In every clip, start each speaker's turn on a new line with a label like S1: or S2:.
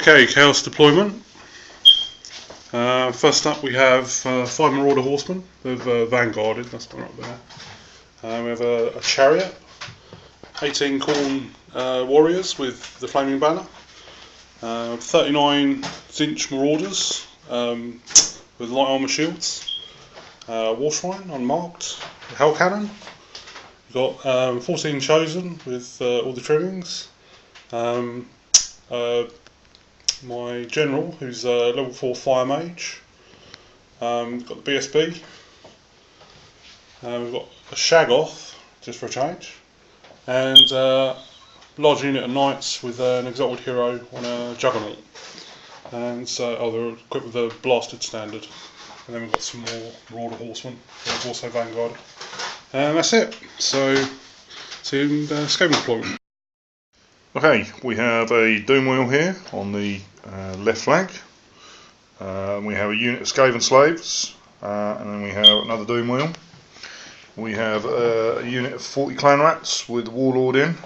S1: Okay, chaos deployment. First up we have 5 Marauder Horsemen. They've vanguarded, that's the one up there. We have a chariot, 18 Khorne warriors with the flaming banner, 39 Zinch Marauders with light armour shields, War Shrine unmarked, Hell Cannon. We've got 14 Chosen with all the trimmings. My general, who's level 4 Fire Mage. We've got the BSB. We've got a Shaggoth, just for a change. And large unit of Knights with an Exalted Hero on a Juggernaut. And so, they're equipped with a Blasted Standard. And then we've got some more Marauder Horsemen, who've also vanguarded. And that's it. So, see you in Skaven deployment.
S2: Okay, we have a Doom Wheel here on the left flank. We have a unit of Skaven slaves, and then we have another Doom Wheel. We have a unit of 40 clan rats with the Warlord in,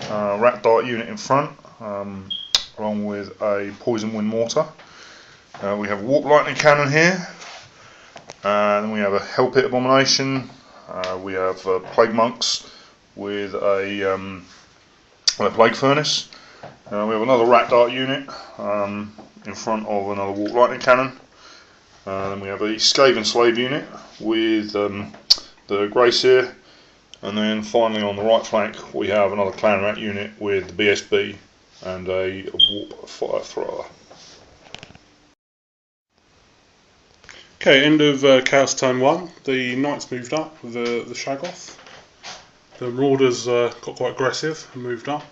S2: rat dart unit in front, along with a poison wind mortar. We have a warp lightning cannon here, and then we have a hell pit abomination. We have plague monks with a plague furnace. We have another rat dart unit in front of another warp lightning cannon. Then we have a Skaven slave unit with the Greyseer, and then finally on the right flank we have another clan rat unit with the BSB and a warp fire thrower.
S1: Okay, end of Chaos Turn 1. The Knights moved up with the Shaggoth. The Marauders got quite aggressive and moved up.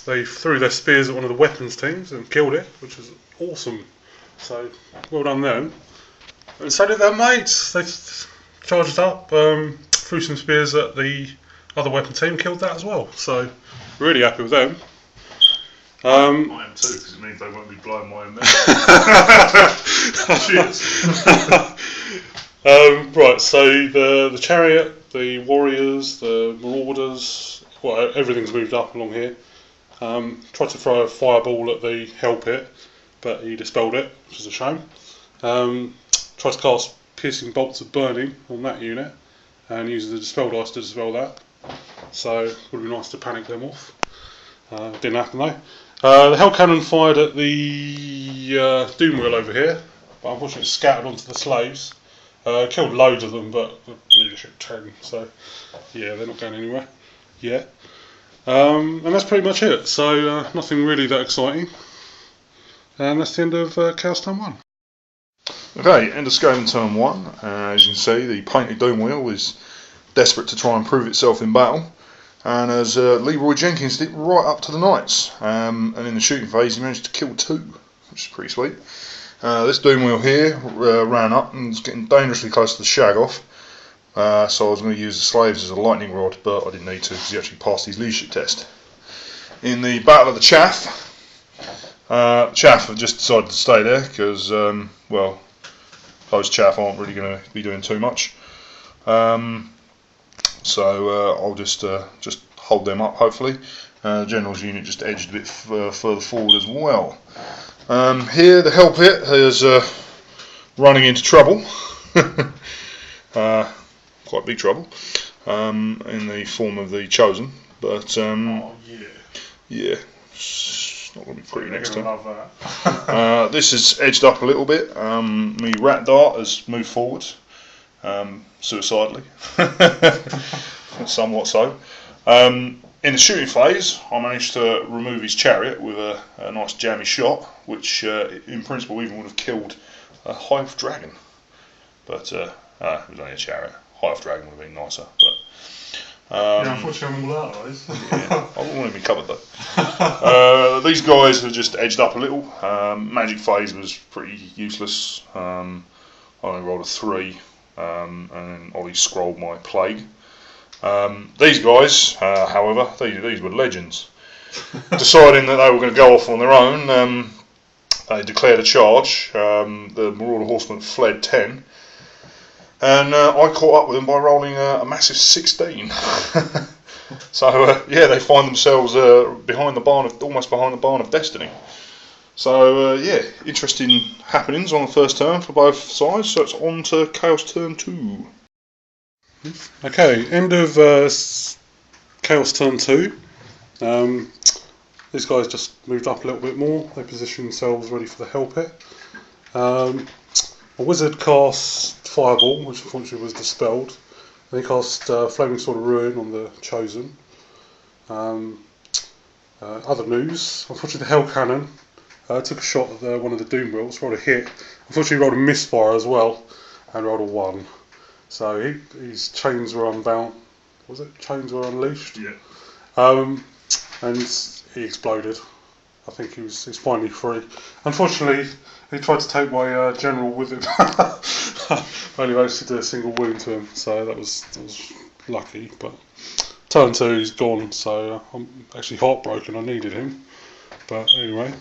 S1: They threw their spears at one of the weapons teams and killed it, which was awesome. So, well done them. And so did their mates. They charged up, threw some spears at the other weapon team, killed that as well. So, really happy with them.
S2: I am too, because it means they won't be blowing my own men. Cheers.
S1: Right, so the chariot, the warriors, the marauders, well, everything's moved up along here. Tried to throw a fireball at the hell pit, but he dispelled it, which is a shame. Tried to cast piercing bolts of burning on that unit, and used the dispel dice to dispel that. So it would be nice to panic them off. Didn't happen though. The hell cannon fired at the Doom Wheel over here, but unfortunately it scattered onto the slaves. Killed loads of them, but the leadership 10, so yeah, they're not going anywhere yet. And that's pretty much it, so nothing really that exciting. And that's the end of Chaos Turn 1.
S2: Okay, end of Skaven Turn 1. As you can see, the painted Doom Wheel is desperate to try and prove itself in battle. And as Leroy Jenkins did right up to the Knights. And in the shooting phase he managed to kill 2, which is pretty sweet. This Doom Wheel here ran up and was getting dangerously close to the Shaggoth. So I was going to use the slaves as a lightning rod, but I didn't need to because he actually passed his leadership test. In the Battle of the Chaff, Chaff have just decided to stay there because, well, those Chaff aren't really going to be doing too much. So I'll just hold them up, hopefully. The General's unit just edged a bit further forward as well. Here the Hell Pit is running into trouble. Quite big trouble. In the form of the Chosen. But yeah, it's not going to be pretty next time. This is edged up a little bit. My Rat Dart has moved forward. Suicidally. Somewhat so. In the shooting phase, I managed to remove his chariot with a nice jammy shot, which in principle even would have killed a Hive Dragon. But it was only a chariot. Hive Dragon would have been nicer. But
S1: yeah, unfortunately I'm all out of those.
S2: Yeah, I wouldn't want to be covered though. These guys have just edged up a little. Magic phase was pretty useless. I only rolled a 3, and then Ollie scrolled my plague. These guys, however, these were legends. Deciding that they were going to go off on their own, they declared a charge. The Marauder Horsemen fled 10, and I caught up with them by rolling a massive 16. So yeah, they find themselves behind the barn of, almost behind the barn of destiny. So yeah, interesting happenings on the first turn for both sides. So it's on to Chaos turn 2.
S1: Okay, end of Chaos turn 2. These guys just moved up a little bit more. They positioned themselves ready for the Hell Pit. A wizard cast Fireball, which unfortunately was dispelled. And he cast Flaming Sword of Ruin on the Chosen. Other news, unfortunately the Hell Cannon took a shot at one of the Doom Wheels, rolled a hit. Unfortunately rolled a misfire as well, and rolled a 1. So his chains were unbound. Was it? Chains were unleashed?
S2: Yeah.
S1: And he exploded. I think he's finally free. Unfortunately, he tried to take my general with him. Only managed to do a single wound to him, so that was lucky. But turn 2, he's gone, so I'm actually heartbroken. I needed him. But anyway,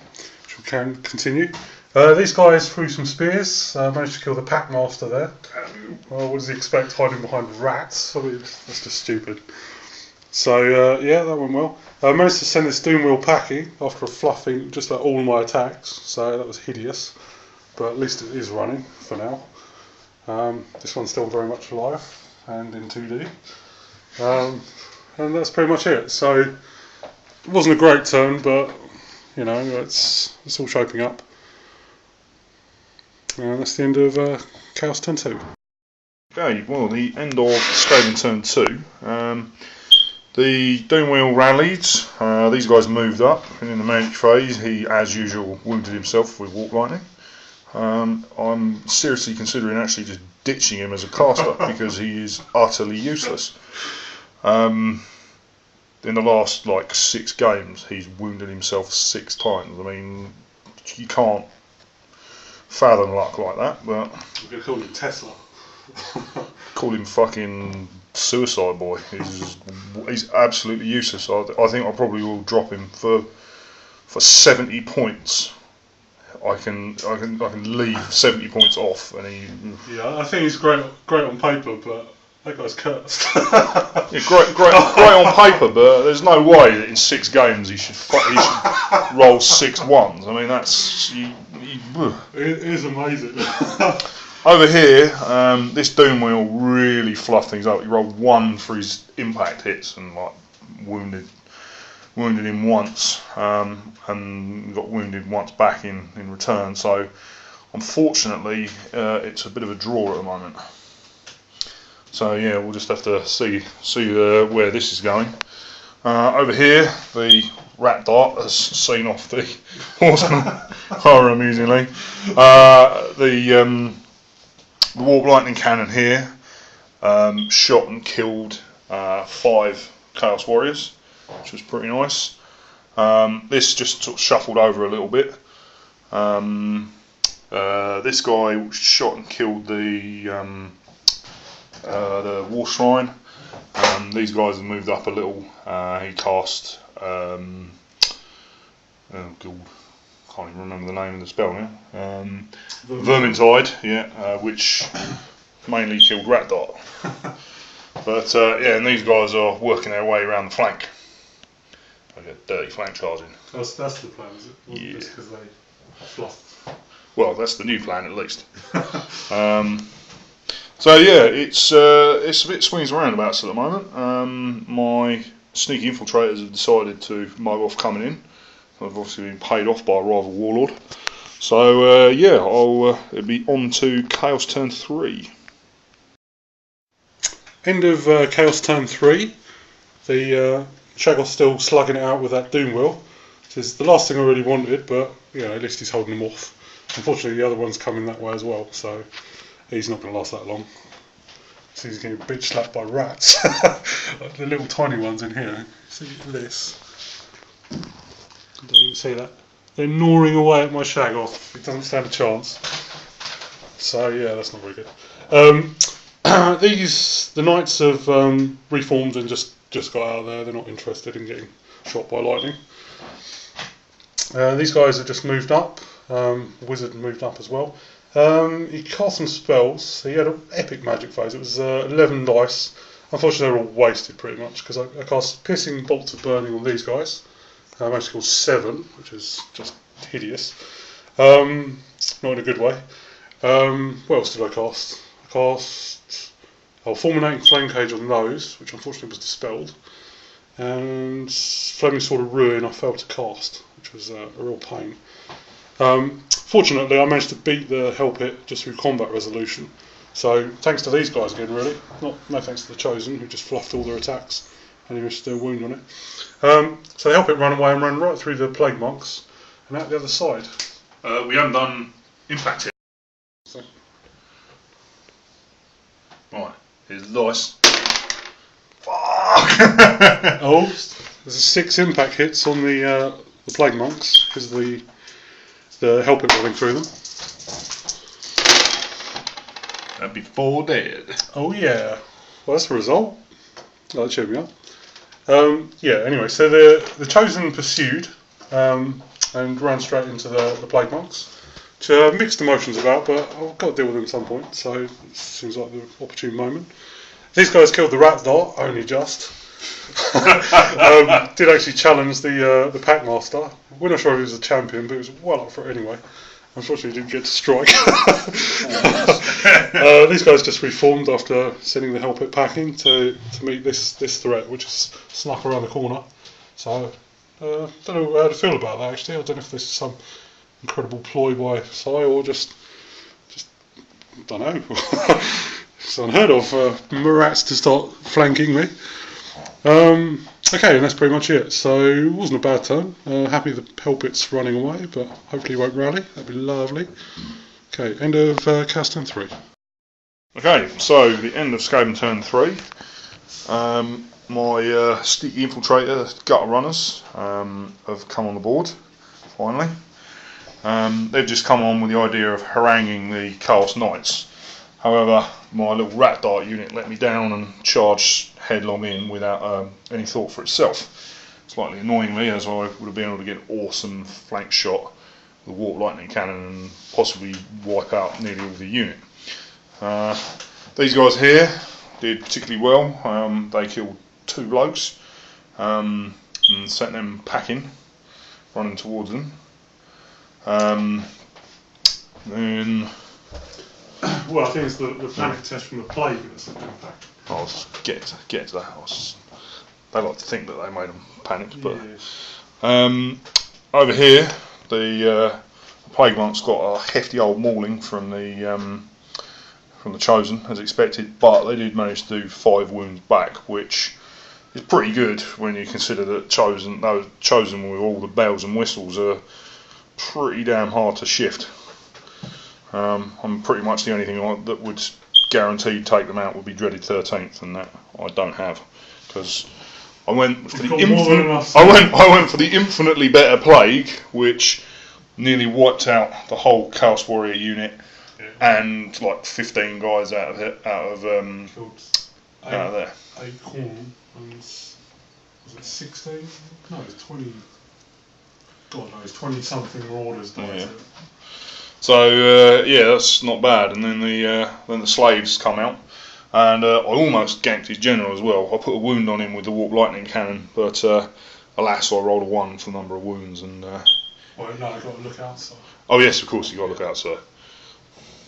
S1: we can continue. These guys threw some spears, managed to kill the Packmaster there. Well, what does he expect hiding behind rats? I mean, that's just stupid. So yeah, that went well. I managed to send this Doomwheel packing after fluffing just about all my attacks, so that was hideous. But at least it is running for now. This one's still very much alive and in 2D. And that's pretty much it. So it wasn't a great turn, but you know, it's all shaping up. And that's the end of Chaos turn 2.
S2: Okay, well, the end of Skaven turn 2. The Doomwheel rallied. These guys moved up, and in the magic phase, he, as usual, wounded himself with Walk Lightning. I'm seriously considering actually just ditching him as a caster because he is utterly useless. In the last 6 games, he's wounded himself 6 times. I mean, you can't fathom luck like that. But
S1: we're gonna call him Tesla.
S2: Call him fucking Suicide Boy. He's absolutely useless. I think I probably will drop him for 70 points. I can leave 70 points off, and he.
S1: Yeah, I think he's great on paper, but that guy's cursed.
S2: Yeah, great on paper, but there's no way that in 6 games he should roll 6 1s. I mean, that's
S1: It is amazing.
S2: Over here, this Doomwheel really fluffed things up. He rolled 1 for his impact hits and wounded him once, and got wounded once back in return. So unfortunately, it's a bit of a draw at the moment. So yeah, we'll just have to see where this is going. Over here, the Rat Dart has seen off the Horseman rather amusingly. The Warp Lightning Cannon here shot and killed 5 Chaos Warriors, which was pretty nice. This just sort of shuffled over a little bit. This guy shot and killed the War Shrine. These guys have moved up a little. He cast oh god, can't even remember the name of the spell now. Vermintide, yeah, which mainly killed Rat Dart. But yeah, and these guys are working their way around the flank. I get dirty flank charging.
S1: That's the plan, is it? Well,
S2: yeah.
S1: just because they fluff.
S2: Well, that's the new plan at least. So yeah, it's a bit swings and roundabouts at the moment. My sneaky infiltrators have decided to mug off coming in. I've obviously been paid off by a rival warlord. So yeah, it'll be on to Chaos turn 3.
S1: End of Chaos turn 3. The Shaggoth's still slugging it out with that Doomwheel. Which is the last thing I really wanted, but you know, at least he's holding them off. Unfortunately, the other one's coming that way as well, so he's not going to last that long. So he's getting bitch slapped by rats. Like the little tiny ones in here. See this? Don't even see that. They're gnawing away at my Shaggoth. It doesn't stand a chance. So yeah, that's not very good. The Knights have reformed and just got out of there. They're not interested in getting shot by lightning. These guys have just moved up. Wizard moved up as well. He cast some spells. He had an epic magic phase. It was 11 dice, unfortunately they're all wasted pretty much because I cast Piercing Bolts of Burning on these guys. I managed to kill 7, which is just hideous. Not in a good way. What else did I cast? I cast Fulminating Flame Cage on those, which unfortunately was dispelled. And Flaming Sword of Ruin I failed to cast, which was a real pain. Fortunately I managed to beat the Help It just through combat resolution. So thanks to these guys again really. No thanks to the Chosen who just fluffed all their attacks and he missed their wound on it. So they Help It run away and run right through the Plague Monks and out the other side.
S2: We haven't done Impact yet.
S1: So.
S2: Right, here's the dice. Fuck!
S1: Oh, there's 6 impact hits on the Plague Monks because of the Help It running through them.
S2: That'd be 4 dead.
S1: Oh yeah, well that's the result. That cheered me up. Yeah. Anyway, so the Chosen pursued and ran straight into the Plague Monks. Which, mixed emotions about, but I've got to deal with them at some point. So it seems like the opportune moment. These guys killed the Rat Dart, only just. Did actually challenge the Packmaster. We're not sure if he was a champion, but he was well up for it anyway. Unfortunately, he didn't get to strike. These guys just reformed after sending the Help It packing to meet this threat, which is snuck around the corner. So, don't know how to feel about that actually. I don't know if this is some incredible ploy by Sai or just don't know. It's unheard of for Marats to start flanking me. Okay, and that's pretty much it. So it wasn't a bad turn. Happy the Help It's running away, but hopefully he won't rally. That'd be lovely. Okay, end of cast turn 3.
S2: Okay, so the end of Skaven turn 3. My Sticky Infiltrator Gutter Runners have come on the board, finally. They've just come on with the idea of haranguing the Chaos Knights. However, my little Rat Dart unit let me down and charged headlong in without any thought for itself. Slightly annoyingly, as I would have been able to get an awesome flank shot with a Warp Lightning Cannon and possibly wipe out nearly all the unit. These guys here did particularly well. They killed 2 blokes and sent them packing, running towards them. Then...
S1: Well, I think it's the panic test from the plague that's an impact.
S2: I'll get to that. They like to think that they made them panic, but over here the Plague Monk's got a hefty old mauling from the Chosen as expected, but they did manage to do 5 wounds back, which is pretty good when you consider that those Chosen with all the bells and whistles are pretty damn hard to shift. I'm pretty much the only thing that would guarantee take them out would be Dreaded 13th, and that I don't have because I went for the infinitely better Plague, which nearly wiped out the whole Chaos Warrior unit and like 15 guys out of there.
S1: Acorn and was it 16? No, it's 20. God knows, 20 something Marauders died.
S2: Yeah. So yeah, that's not bad. And then the slaves come out, and I almost ganked his general as well. I put a wound on him with the Warp Lightning Cannon, but alas, I rolled a 1 for the number of wounds. And
S1: well, no, I got to look outside.
S2: Oh yes, of course you got to look outside.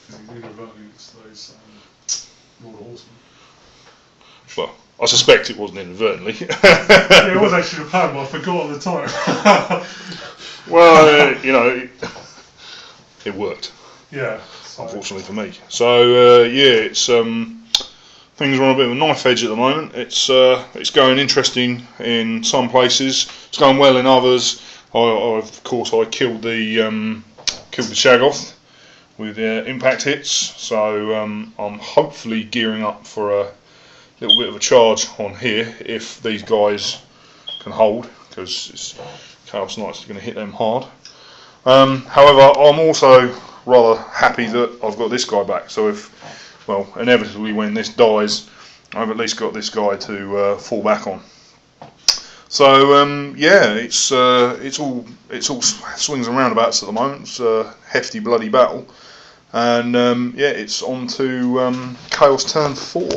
S1: Because he's inadvertently against those Lord Horsemen.
S2: Well, I suspect it wasn't inadvertently.
S1: Yeah, it was actually a plan, but I forgot at the time.
S2: Well, you know. It worked.
S1: Yeah.
S2: Unfortunately for me. So yeah, it's things are on a bit of a knife edge at the moment. It's going interesting in some places. It's going well in others. Of course, I killed the Shaggoth with impact hits. So I'm hopefully gearing up for a little bit of a charge on here if these guys can hold, because Chaos Knights are going to hit them hard. However, I'm also rather happy that I've got this guy back. So inevitably when this dies, I've at least got this guy to fall back on. So yeah, it's all swings and roundabouts at the moment. It's a hefty bloody battle, and yeah, it's on to Chaos turn 4.